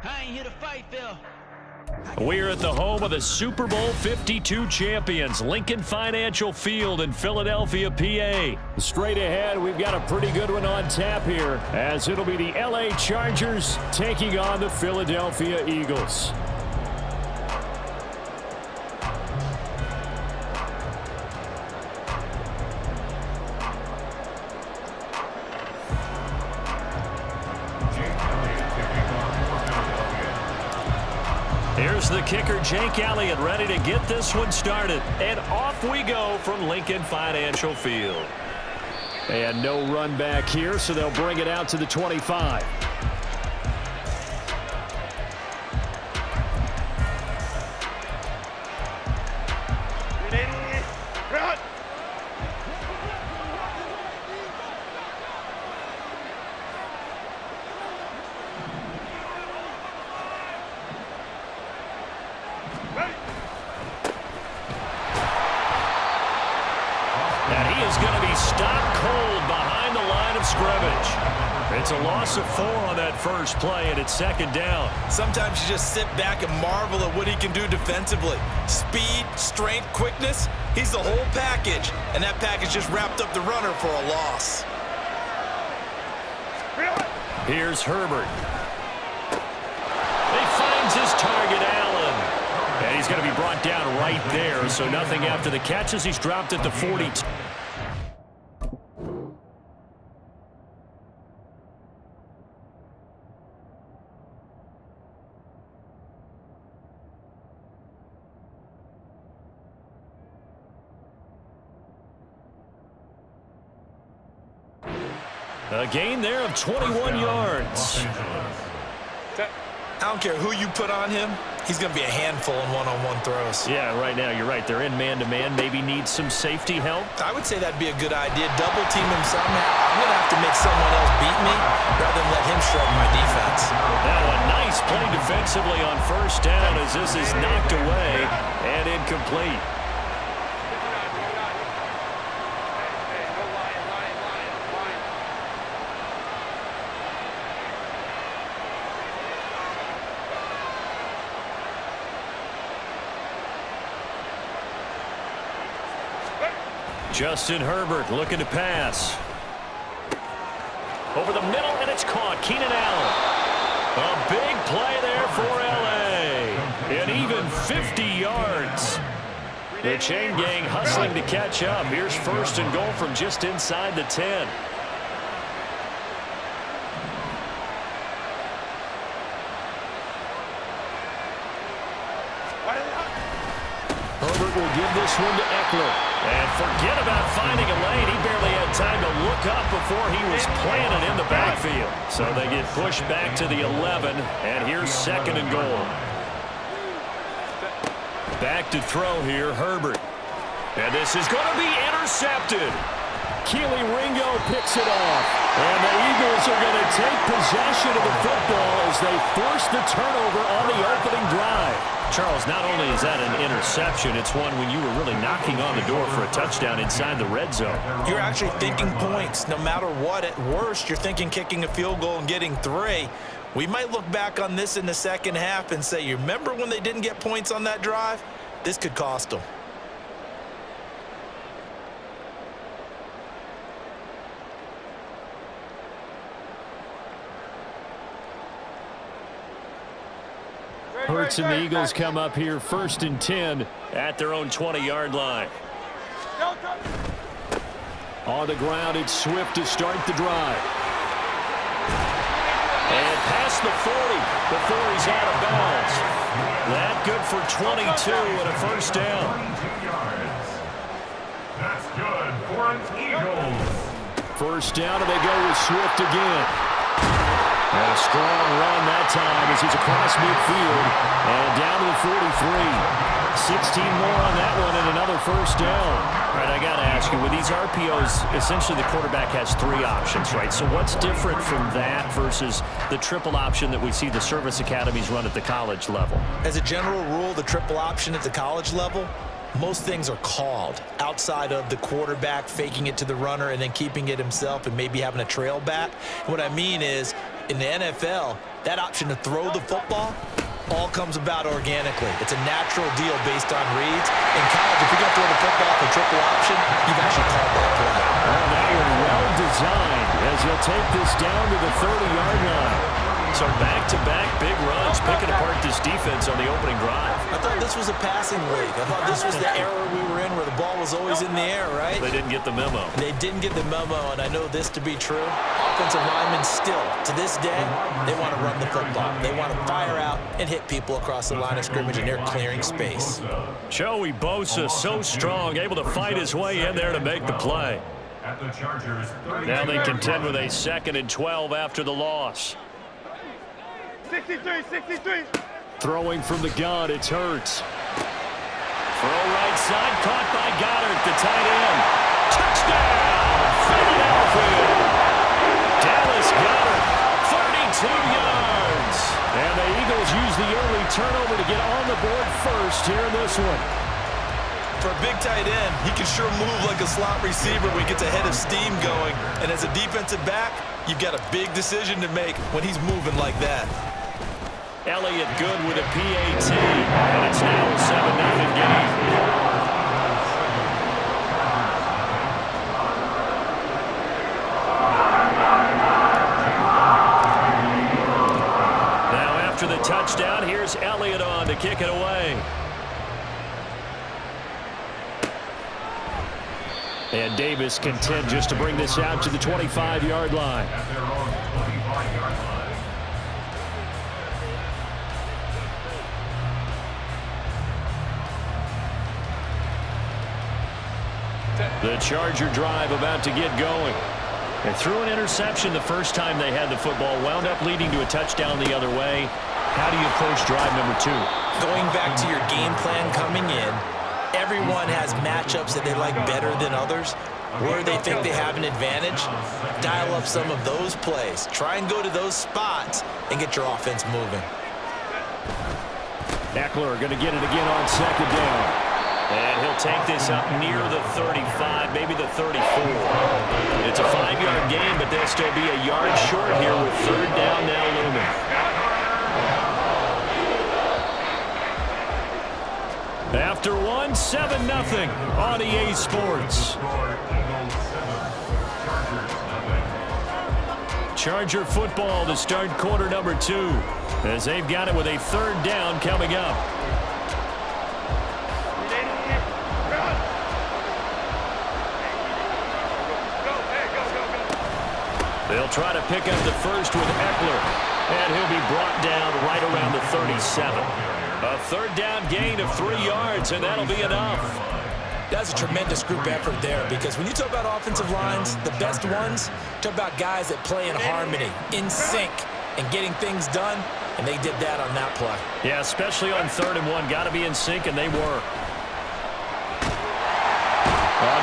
I ain't here to fight, Phil. We're at the home of the Super Bowl 52 champions, Lincoln Financial Field in Philadelphia, PA. Straight ahead, we've got a pretty good one on tap here, as it'll be the LA Chargers taking on the Philadelphia Eagles. Here's the kicker, Jake Elliott, ready to get this one started. And off we go from Lincoln Financial Field. And no run back here, so they'll bring it out to the 25. It's a loss of 4 on that first play, and it's second down. Sometimes you just sit back and marvel at what he can do defensively. Speed, strength, quickness, he's the whole package. And that package just wrapped up the runner for a loss. Here's Herbert. He finds his target, Allen. And he's going to be brought down right there, so nothing after the catch as he's dropped at the 42. A gain there of 21 yards. I don't care who you put on him. He's going to be a handful in one-on-one throws. Yeah, right now, you're right. They're in man-to-man. Maybe need some safety help. I would say that'd be a good idea. Double team him somehow. I'm going to have to make someone else beat me rather than let him shrug my defense. Now a nice play defensively on first down as this is knocked away and incomplete. Justin Herbert looking to pass. Over the middle, and it's caught. Keenan Allen. A big play there for L.A. And even 50 yards. The chain gang hustling to catch up. Here's first and goal from just inside the 10. Herbert will give this one to Eckler. And forget about finding a lane. He barely had time to look up before he was planted in the backfield. So they get pushed back to the 11, and here's second and goal. Back to throw here, Herbert. And this is going to be intercepted. Keely Ringo picks it off. And the Eagles are going to take possession of the football as they force the turnover on the opening drive. Charles, not only is that an interception, it's one when you were really knocking on the door for a touchdown inside the red zone. You're actually thinking points. No matter what, at worst, you're thinking kicking a field goal and getting 3. We might look back on this in the second half and say, you remember when they didn't get points on that drive? This could cost them. Hurts and the Eagles come up here first and 10 at their own 20-yard line. On the ground, it's Swift to start the drive. And past the 40 before he's out of bounds. That good for 22 and a first down. That's good for an Eagles. First down, and they go with Swift again. And a strong run that time as he's across midfield and down to the 43. 16 more on that one and another first down. All right, I got to ask you, with these RPOs, essentially the quarterback has 3 options, right? So what's different from that versus the triple option that we see the service academies run at the college level? As a general rule, the triple option at the college level, most things are called outside of the quarterback faking it to the runner and then keeping it himself and maybe having a trail back. What I mean is In the NFL, that option to throw the football all comes about organically. It's a natural deal based on reads. In college, if you're going to throw the football for triple option, you've actually called that play. Oh, they are well designed as he'll take this down to the 30-yard line. So back-to-back big runs, picking apart this defense on the opening drive. I thought this was a passing league. I thought this was the era we were in where the ball was always in the air, right? They didn't get the memo. They didn't get the memo, and I know this to be true. Offensive linemen still, to this day, they want to run the football. They want to fire out and hit people across the line of scrimmage, and they're clearing space. Joey Bosa, so strong, able to fight his way in there to make the play. Now they contend with a 2nd and 12 after the loss. 63. Throwing from the gun, it's Hurts. Throw right side, caught by Goddard, the tight end. Touchdown, Philadelphia. Dallas Goedert, 32 yards. And the Eagles use the early turnover to get on the board first here in this one. For a big tight end, he can sure move like a slot receiver when he gets a head of steam going. And as a defensive back, you've got a big decision to make when he's moving like that. Elliott good with a PAT, and it's now a 7-0 game. Now after the touchdown, here's Elliott on to kick it away. And Davis content just to bring this out to the 25-yard line. The Charger drive about to get going. They threw an interception the first time they had the football, wound up leading to a touchdown the other way. How do you approach drive number 2? Going back to your game plan coming in, everyone has matchups that they like better than others. Where they think they have an advantage, dial up some of those plays. Try and go to those spots and get your offense moving. Eckler going to get it again on 2nd down. And he'll take this up near the 35, maybe the 34. It's a 5-yard gain, but they'll still be a yard short here with 3rd down now looming. After 1, 7-0 on EA Sports. Charger football to start quarter number 2, as they've got it with a 3rd down coming up. They'll try to pick up the first with Eckler, and he'll be brought down right around the 37. A 3rd down gain of 3 yards, and that'll be enough. That's a tremendous group effort there, because when you talk about offensive lines, the best ones, talk about guys that play in harmony, in sync, and getting things done, and they did that on that play. Yeah, especially on 3rd and 1. Got to be in sync, and they were.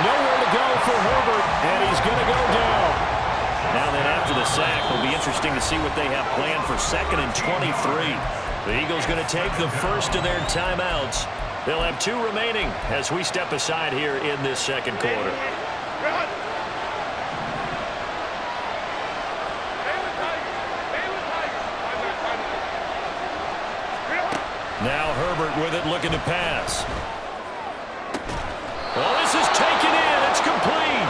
Nowhere to go for Herbert, and he's going to go down. Now then, after the sack, it'll be interesting to see what they have planned for 2nd and 23. The Eagles going to take the first of their timeouts. They'll have 2 remaining as we step aside here in this 2nd quarter. Now Herbert with it, looking to pass. Well, this is taken in. It's complete.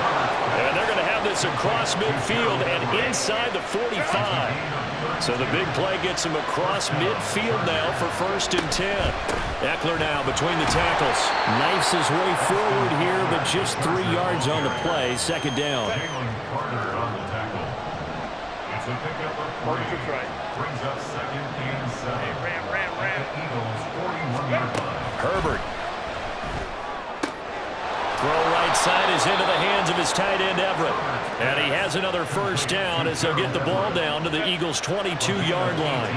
And they're going to have this across midfield and inside the 45. So the big play gets him across midfield now for 1st and 10. Eckler now between the tackles. Knifes his way forward here, but just 3 yards on the play. 2nd down. Brings up 2nd and 7. Herbert. Throw right side is into the hands of his tight end, Everett. And he has another 1st down as they'll get the ball down to the Eagles' 22-yard line.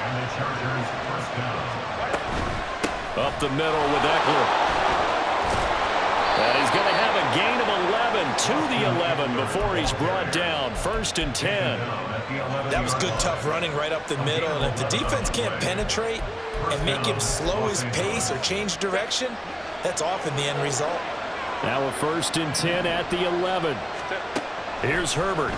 And the Chargers 1st down. Up the middle with Eckler. And he's going to have a gain of 11 to the 11 before he's brought down. 1st and 10. That was good, tough running right up the middle. And if the defense can't penetrate and make him slow his pace or change direction, that's often the end result. Now a 1st and 10 at the 11. Here's Herbert.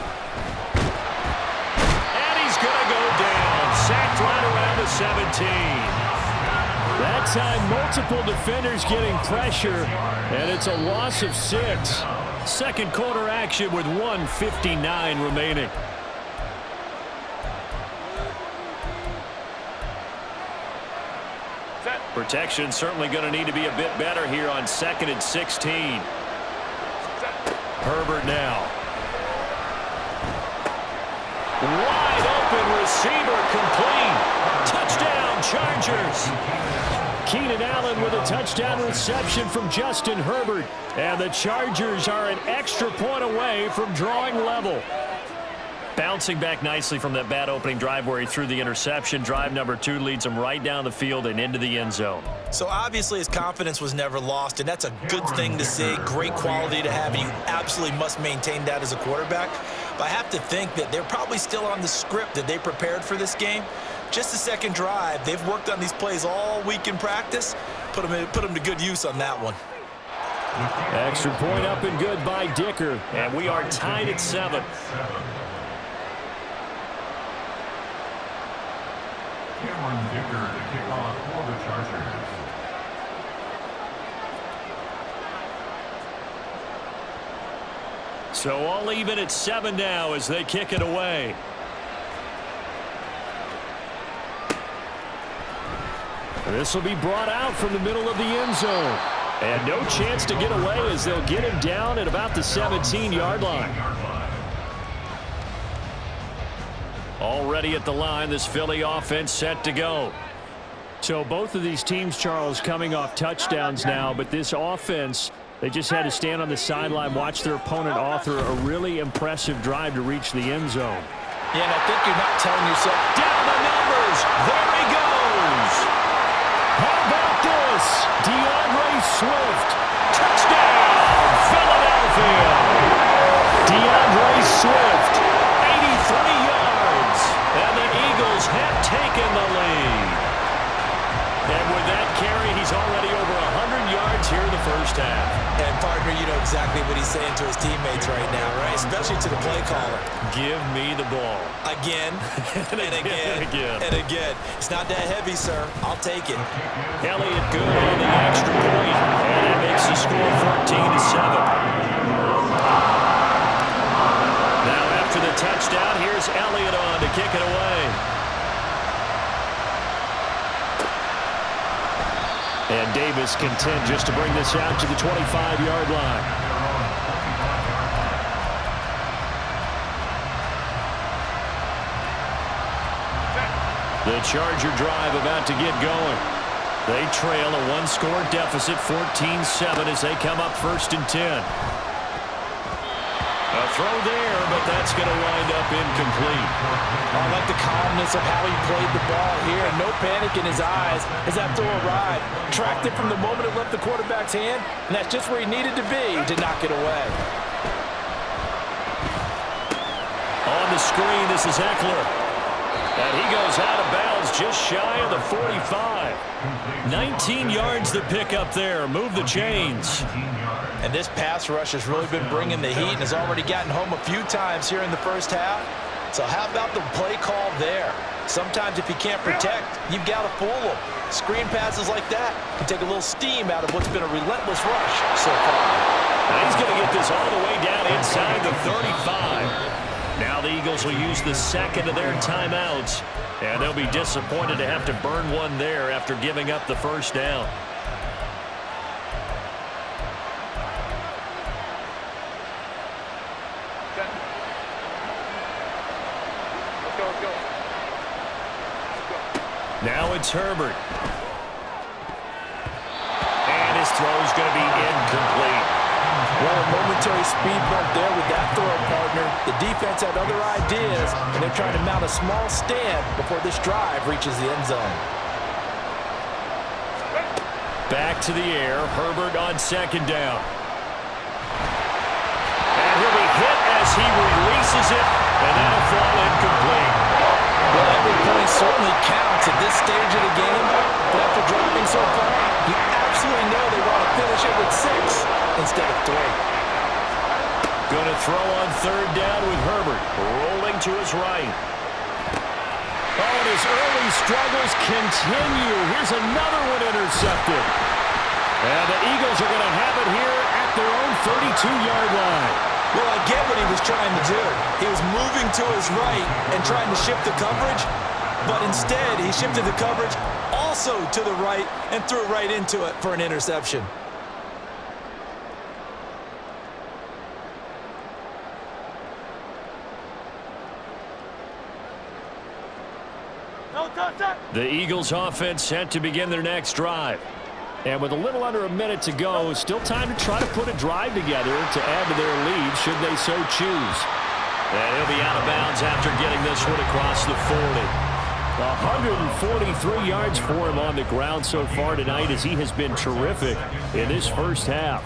That time, multiple defenders getting pressure, and it's a loss of 6. Second quarter action with 1:59 remaining. Protection certainly going to need to be a bit better here on 2nd and 16. Herbert now. Wide open receiver complete. Touchdown Chargers. Keenan Allen with a touchdown reception from Justin Herbert. And the Chargers are an extra point away from drawing level. Bouncing back nicely from that bad opening drive where he threw the interception. Drive number 2 leads him right down the field and into the end zone. So obviously his confidence was never lost, and that's a good thing to see. Great quality to have, and you absolutely must maintain that as a quarterback. But I have to think that they're probably still on the script that they prepared for this game. Just the second drive, they've worked on these plays all week in practice. Put them to good use on that one. Extra point up and good by Dicker, and we are tied at 7. Cameron Dicker to kick off for the Chargers. So all even at 7 now as they kick it away. This will be brought out from the middle of the end zone. And no chance to get away as they'll get him down at about the 17-yard line. Already at the line, this Philly offense set to go. So both of these teams, Charles, coming off touchdowns now, but this offense, they just had to stand on the sideline, watch their opponent author a really impressive drive to reach the end zone. Yeah, and I think you're not telling yourself. Down the numbers. There he goes. How about this? DeAndre Swift. Touchdown, Philadelphia. DeAndre Swift, 83 yards. And the Eagles have taken the lead. And with that carry, he's already over 100 yards here in the first half. And, partner, you know exactly what he's saying to his teammates right now, right? Especially to the play caller. Give me the ball. Again, and again, and again. It's not that heavy, sir. I'll take it. Elliott good on the extra point. And it makes the score 14-7. Now after the touchdown, here's Elliott on to kick it away. And Davis content just to bring this out to the 25-yard line. The Charger drive about to get going. They trail a 1-score deficit, 14-7 as they come up 1st and 10. A throw there, but that's going to wind up incomplete. I like the calmness of how he played the ball here. No panic in his eyes as that throw arrived. Tracked it from the moment it left the quarterback's hand, and that's just where he needed to be to knock it away. On the screen, this is Eckler. And he goes out of bounds just shy of the 45. 19 yards to pick up there. Move the chains. And this pass rush has really been bringing the heat and has already gotten home a few times here in the first half. So how about the play call there? Sometimes if you can't protect, you've got to fool them. Screen passes like that can take a little steam out of what's been a relentless rush so far. And he's going to get this all the way down inside the 35. Now the Eagles will use the second of their timeouts, and they'll be disappointed to have to burn one there after giving up the first down. Now it's Herbert. And his throw's going to be incomplete. Well, a momentary speed bump there with that throw, partner. The defense had other ideas, and they're trying to mount a small stand before this drive reaches the end zone. Back to the air. Herbert on 2nd down. And he'll be hit as he releases it, and that'll fall incomplete. Well, every point certainly counts at this stage of the game, but after driving so far, you absolutely know they want to finish it with 6 instead of 3. Going to throw on 3rd down with Herbert, rolling to his right. Oh, and his early struggles continue. Here's another one intercepted. And the Eagles are going to have it here at their own 32-yard line. Well, I get what he was trying to do. He was moving to his right and trying to shift the coverage, but instead he shifted the coverage also to the right and threw right into it for an interception. The Eagles offense set to begin their next drive. And with a little under a minute to go, still time to try to put a drive together to add to their lead should they so choose. And he'll be out of bounds after getting this one across the 40. 143 yards for him on the ground so far tonight as he has been terrific in this first half.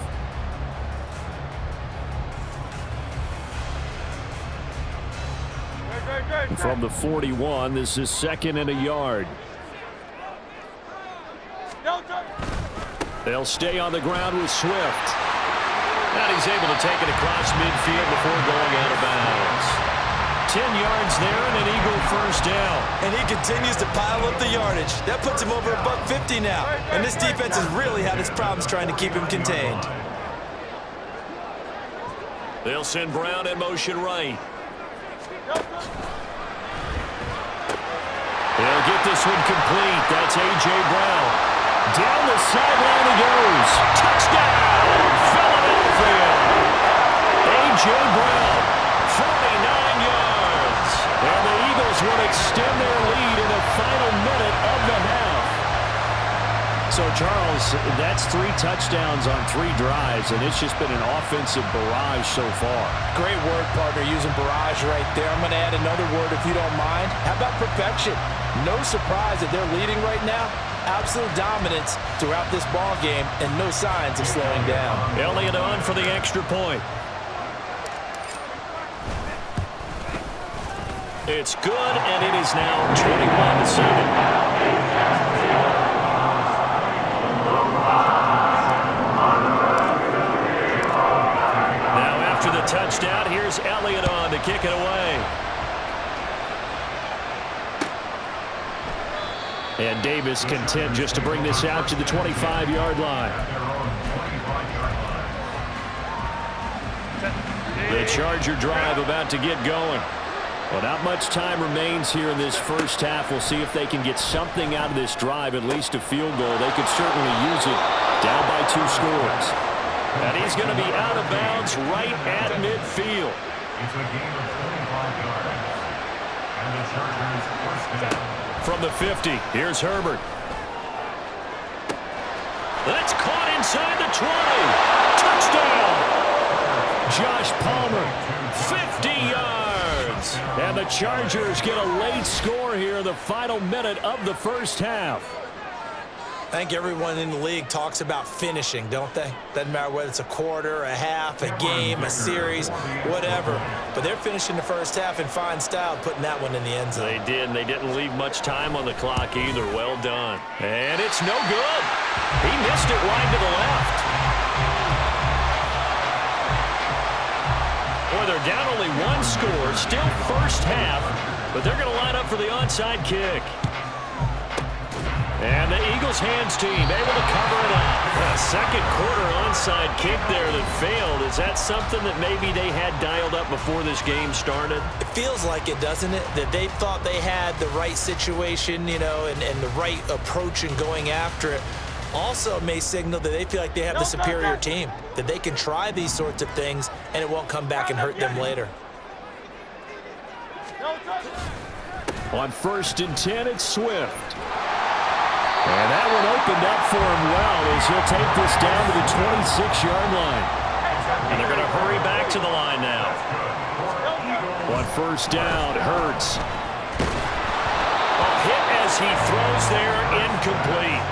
From the 41, this is 2nd and a yard. They'll stay on the ground with Swift. And he's able to take it across midfield before going out of bounds. 10 yards there and an Eagle first down. And he continues to pile up the yardage. That puts him over $150 now. And this defense has really had its problems trying to keep him contained. They'll send Brown in motion right. They'll get this one complete. That's A.J. Brown. Down the sideline he goes. Touchdown, Philadelphia. A.J. Brown, 49 yards. And the Eagles will extend their lead in the final minute of the half. So, Charles, that's 3 touchdowns on 3 drives, and it's just been an offensive barrage so far. Great word, partner, using barrage right there. I'm going to add another word if you don't mind. How about perfection? No surprise that they're leading right now. Absolute dominance throughout this ball game and no signs of slowing down. Elliott on for the extra point. It's good, and it is now 21-7. Touchdown. Here's Elliott on to kick it away. And Davis content just to bring this out to the 25-yard line. The Charger drive about to get going. Well, not much time remains here in this first half. We'll see if they can get something out of this drive, at least a field goal. They could certainly use it down by 2 scores. And he's going to be out of bounds right at midfield. It's a gain of 25 yards. And the Chargers first down. From the 50, here's Herbert. That's caught inside the 20. Touchdown! Josh Palmer, 50 yards. And the Chargers get a late score here in the final minute of the first half. I think everyone in the league talks about finishing, don't they? Doesn't matter whether it's a quarter, a half, a game, a series, whatever. But they're finishing the first half in fine style, putting that one in the end zone. They did, and they didn't leave much time on the clock either. Well done. And it's no good. He missed it wide to the left. Boy, they're down only 1 score, still first half, but they're going to line up for the onside kick. And the Eagles hands team able to cover it up. A second quarter onside kick there that failed. Is that something that maybe they had dialed up before this game started? It feels like it, doesn't it? That they thought they had the right situation, you know, and the right approach in going after it. Also may signal that they feel like they have the superior team, that they can try these sorts of things and it won't come back and hurt them later. On 1st and 10, it's Swift. And that one opened up for him well as he'll take this down to the 26-yard line. And they're going to hurry back to the line now. On 1st down, Hurts. A hit as he throws there, incomplete.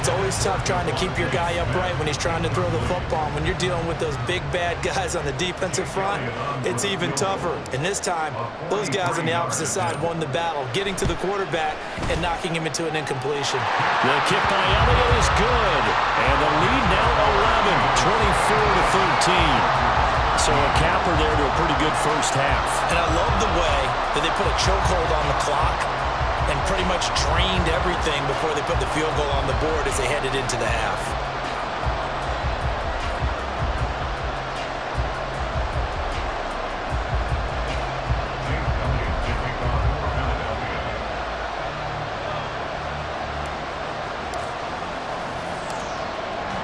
It's always tough trying to keep your guy upright when he's trying to throw the football. When you're dealing with those big, bad guys on the defensive front, it's even tougher. And this time, those guys on the opposite side won the battle, getting to the quarterback and knocking him into an incompletion. The kick by Elliott is good. And the lead now 11, 24-13. So a capper there to a pretty good first half. And I love the way that they put a chokehold on the clock pretty much drained everything before they put the field goal on the board as they headed into the half.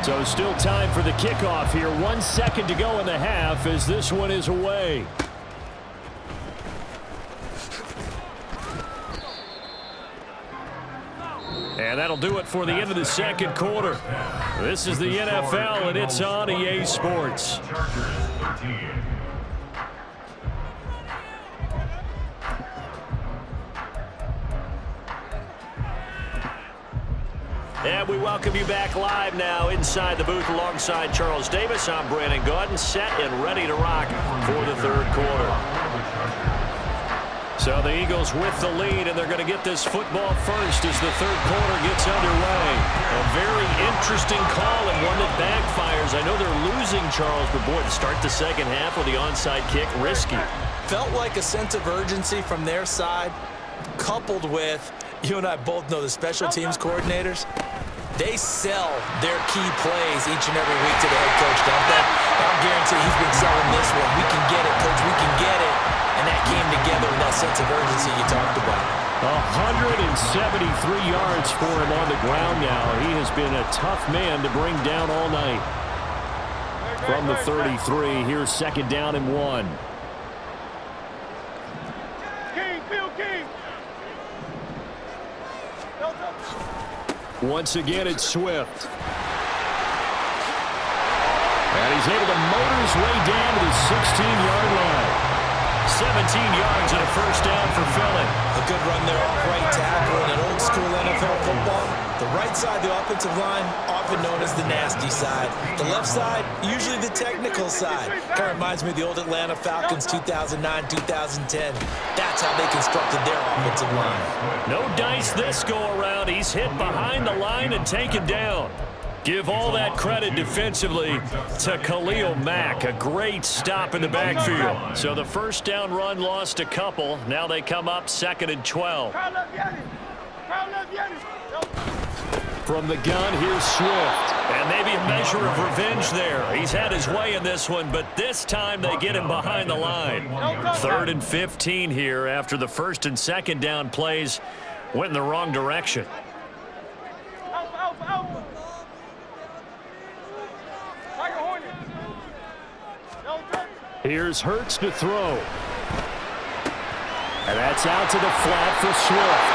So still time for the kickoff here. 1 second to go in the half as this one is away. And that'll do it for the end of the second quarter. This is the NFL, and it's on EA Sports. And we welcome you back live now inside the booth alongside Charles Davis. I'm Brandon Gaudin, set and ready to rock for the third quarter. So the Eagles with the lead, and they're going to get this football first as the third quarter gets underway. A very interesting call and one that backfires. I know they're losing, Charles, but boy, to start the second half with the onside kick, risky. Felt like a sense of urgency from their side, coupled with, you and I both know the special teams coordinators, they sell their key plays each and every week to the head coach, don't they? I'll guarantee he's been selling this one. We can get it, coach, we can get it. And that came together with that sense of urgency you talked about. 173 yards for him on the ground now. He has been a tough man to bring down all night. From the 33, here's second down and 1. Once again, it's Swift. And he's able to motor his way down to the 16-yard line. 17 yards and a first down for Philly. A good run there off right tackle in an old-school NFL football. The right side, the offensive line, often known as the nasty side. The left side, usually the technical side. Kind of reminds me of the old Atlanta Falcons 2009-2010. That's how they constructed their offensive line. No dice this go-around. He's hit behind the line and taken down. Give all that credit defensively to Khalil Mack. A great stop in the backfield. So the first down run lost a couple. Now they come up 2nd and 12. From the gun, here's Swift. And maybe a measure of revenge there. He's had his way in this one, but this time they get him behind the line. 3rd and 15 here after the first and second down plays went in the wrong direction. Here's Hurts to throw. And that's out to the flat for Swift.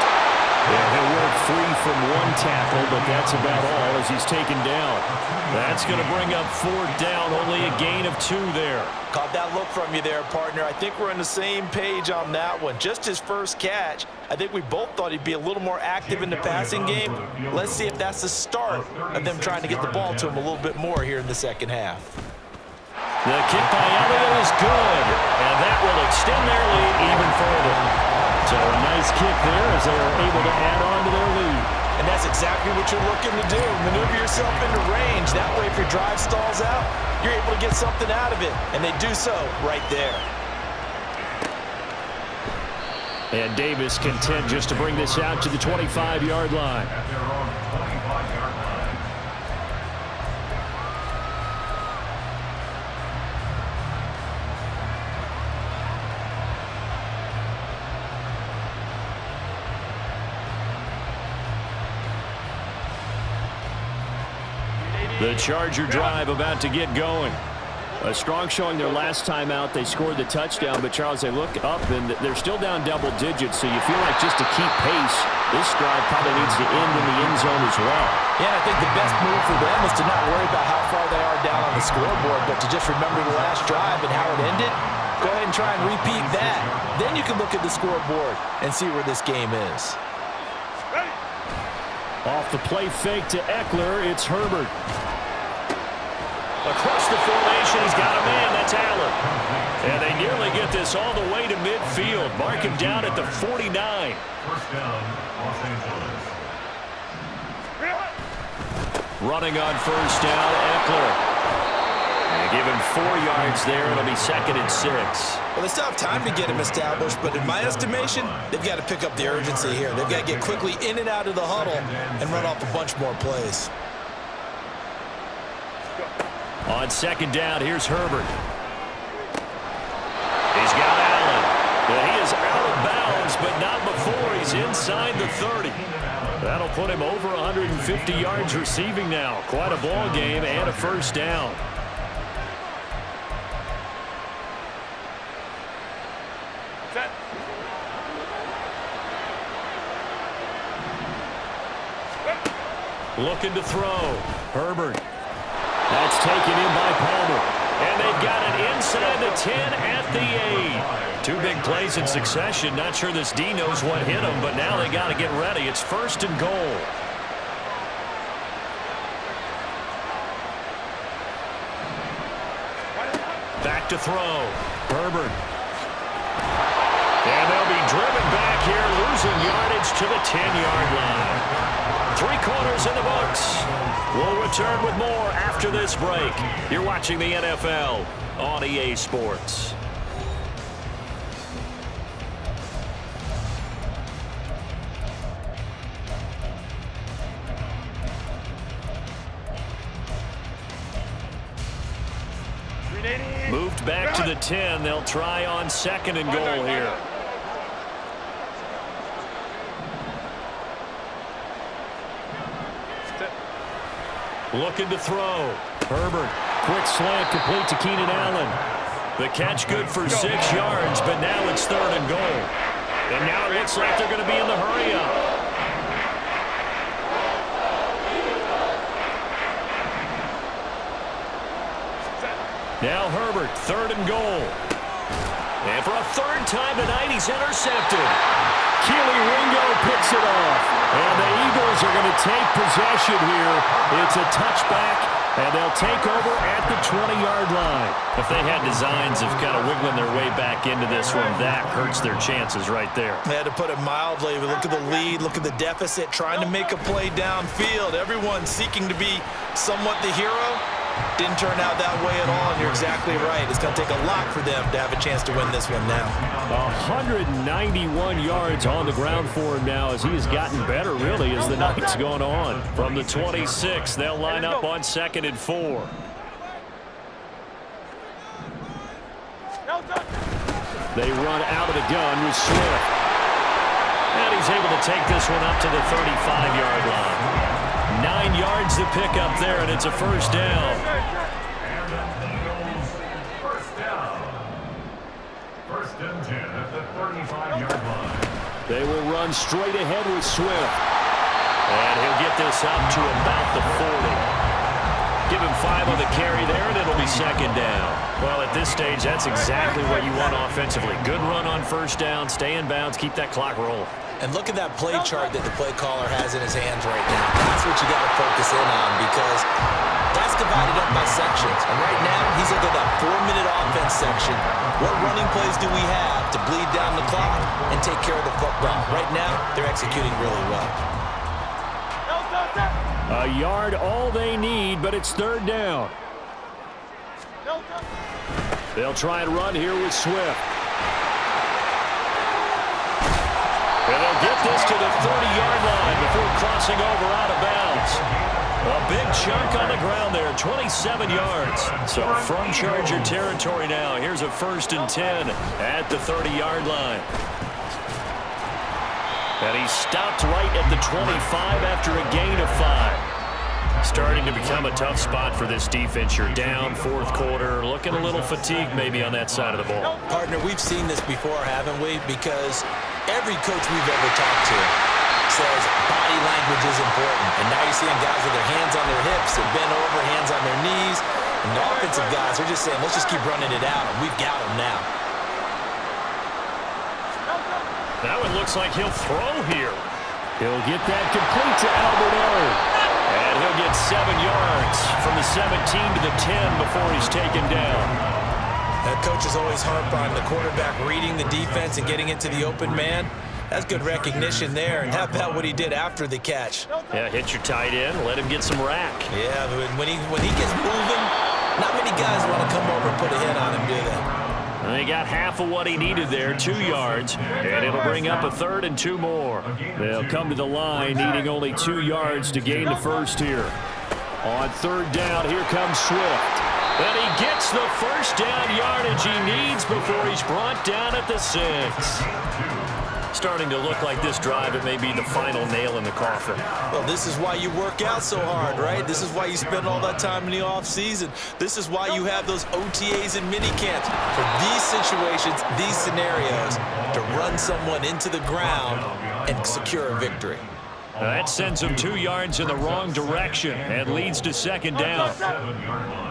Yeah, he'll work free from one tackle, but that's about all as he's taken down. That's going to bring up 4th down, only a gain of 2 there. Caught that look from you there, partner. I think we're on the same page on that one. Just his first catch. I think we both thought he'd be a little more active in the passing game. Let's see if that's the start of them trying to get the ball to him a little bit more here in the second half. The kick by Elliott is good, and that will extend their lead even further. So a nice kick there as they are able to add on to their lead. And that's exactly what you're looking to do. Maneuver yourself into range. That way, if your drive stalls out, you're able to get something out of it. And they do so right there. And Davis content just to bring this out to the 25-yard line. At their own 25-yard line. The Charger drive about to get going. A strong showing their last time out. They scored the touchdown, but Charles, they look up and they're still down double digits, so you feel like just to keep pace, this drive probably needs to end in the end zone as well. Yeah, I think the best move for them is to not worry about how far they are down on the scoreboard, but to just remember the last drive and how it ended. Go ahead and try and repeat that. Then you can look at the scoreboard and see where this game is. Off the play fake to Eckler, it's Herbert. Across the formation, he's got a man. That's Allen. And they nearly get this all the way to midfield. Mark him down at the 49. First down, Los Angeles. Running on first down, Eckler. And give him 4 yards there. It'll be 2nd and 6. Well, they still have time to get him established, but in my estimation, they've got to pick up the urgency here. They've got to get quickly in and out of the huddle and run off a bunch more plays. On 2nd down, here's Herbert. He's got Allen. Well, he is out of bounds, but not before he's inside the 30. That'll put him over 150 yards receiving now. Quite a ball game and a first down. Looking to throw. Herbert. That's taken in by Palmer. And they've got it inside the 10 at the 8. 2 big plays in succession. Not sure this D knows what hit him, but now they got to get ready. It's 1st and goal. Back to throw. Herbert. And they'll be driven back here, losing yardage to the 10-yard line. 3 quarters in the books. We'll return with more after this break. You're watching the NFL on EA Sports. Moved back to the 10. They'll try on 2nd and goal here. Looking to throw. Herbert. Quick slant complete to Keenan Allen. The catch good for 6 yards, but now it's 3rd and goal. And now it looks like they're going to be in the hurry-up. Now Herbert, 3rd and goal. And for a 3rd time tonight, he's intercepted. Keely Ringo picks it off. And the Eagles are going to take possession here. It's a touchback, and they'll take over at the 20-yard line. If they had designs of kind of wiggling their way back into this one, that hurts their chances right there. They had to put it mildly. Look at the lead. Look at the deficit. Trying to make a play downfield. Everyone seeking to be somewhat the hero. Didn't turn out that way at all, and you're exactly right. It's going to take a lot for them to have a chance to win this one now. 191 yards on the ground for him now as he has gotten better, really, as the night's gone on. From the 26, they'll line up on 2nd and 4. They run out of the gun with Swift. And he's able to take this one up to the 35-yard line. 9 yards to pick up there, and it's a first down. And the Eagles, first down. 1st and 10 at the 35-yard line. They will run straight ahead with Swift. And he'll get this up to about the 40. Give him 5 on the carry there, and it'll be 2nd down. Well, at this stage, that's exactly what you want offensively. Good run on 1st down, stay in bounds, keep that clock rolling. And look at that play chart that the play caller has in his hands right now. That's what you got to focus in on, because that's divided up by sections. And right now, he's looking at that 4-minute offense section. What running plays do we have to bleed down the clock and take care of the football? Right now, they're executing really well. A yard all they need, but it's 3rd down. They'll try and run here with Swift. And they'll get this to the 30-yard line before crossing over out of bounds. A big chunk on the ground there, 27 yards. So from Charger territory now, here's a 1st and 10 at the 30-yard line. And he stopped right at the 25 after a gain of 5. Starting to become a tough spot for this defense. You're down 4th quarter, looking a little fatigued maybe on that side of the ball. Partner, we've seen this before, haven't we? Because every coach we've ever talked to says body language is important. And now you're seeing guys with their hands on their hips, they're bent over, hands on their knees. And the offensive guys are just saying, let's just keep running it out, and we've got them now. That one looks like he'll throw here. He'll get that complete to Albert O. And he'll get 7 yards from the 17 to the 10 before he's taken down. That coach is always harp on the quarterback reading the defense and getting it to the open man. That's good recognition there. And how about what he did after the catch? Yeah, hit your tight end, let him get some rack. Yeah, but when he gets moving, Not many guys want to come over and put a hit on him, do they? They got half of what he needed there, 2 yards, and it'll bring up a 3rd and 2 more. They'll come to the line needing only 2 yards to gain the first here. On 3rd down, here comes Swift. And he gets the first down yardage he needs before he's brought down at the 6. Starting to look like this drive, it may be the final nail in the coffin. Well, this is why you work out so hard, right? This is why you spend all that time in the offseason. This is why you have those OTAs and mini camps. For these situations, these scenarios, to run someone into the ground and secure a victory. That sends him 2 yards in the wrong direction and leads to 2nd down. 7-yard line.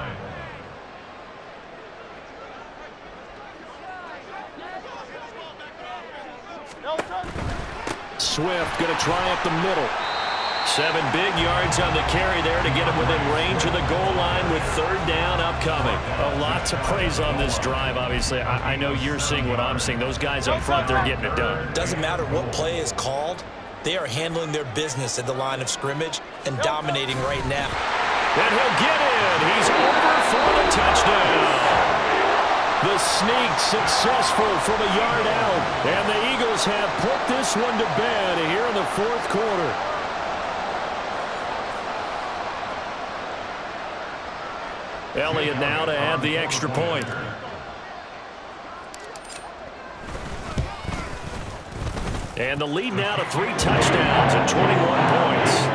Swift going to try up the middle. 7 big yards on the carry there to get him within range of the goal line with 3rd down upcoming. A lot to praise on this drive, obviously. I know you're seeing what I'm seeing. Those guys up front, they're getting it done. Doesn't matter what play is called. They are handling their business at the line of scrimmage and dominating right now. And he'll get in. He's over for the touchdown. The sneak successful from a yard out. And the Eagles have put this one to bed here in the 4th quarter. Elliott now to add the extra point. And the lead now to 3 touchdowns and 21 points.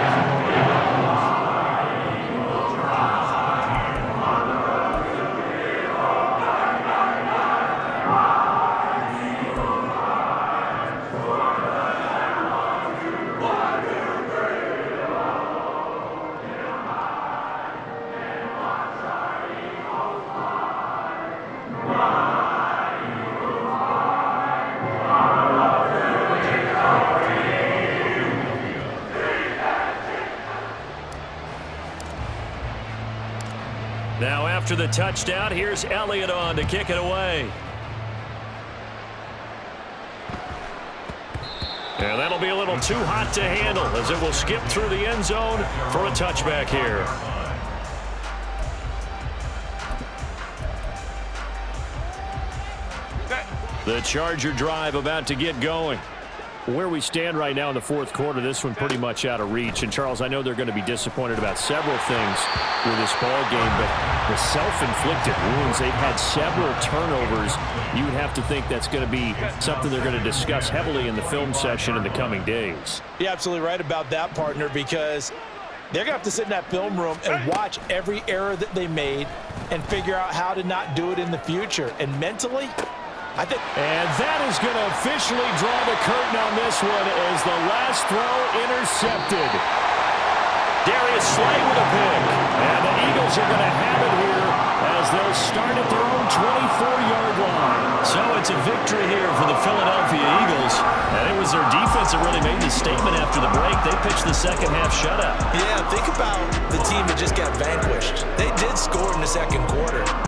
Now after the touchdown, here's Elliott on to kick it away. And that'll be a little too hot to handle as it will skip through the end zone for a touchback here. The Charger drive about to get going. Where we stand right now in the 4th quarter, this one pretty much out of reach. And, Charles, I know they're going to be disappointed about several things with this ball game, but the self-inflicted wounds, they've had several turnovers. You would have to think that's going to be something they're going to discuss heavily in the film session in the coming days. You're absolutely right about that, partner, because they're going to have to sit in that film room and watch every error that they made and figure out how to not do it in the future. And mentally, I think. And that is going to officially draw the curtain on this one as the last throw intercepted. Darius Slay with a pick. And the Eagles are going to have it here as they'll start at their own 24-yard line. So it's a victory here for the Philadelphia Eagles. And it was their defense that really made the statement after the break. They pitched the second half shutout. Yeah, think about the team that just got vanquished. They did score in the 2nd quarter.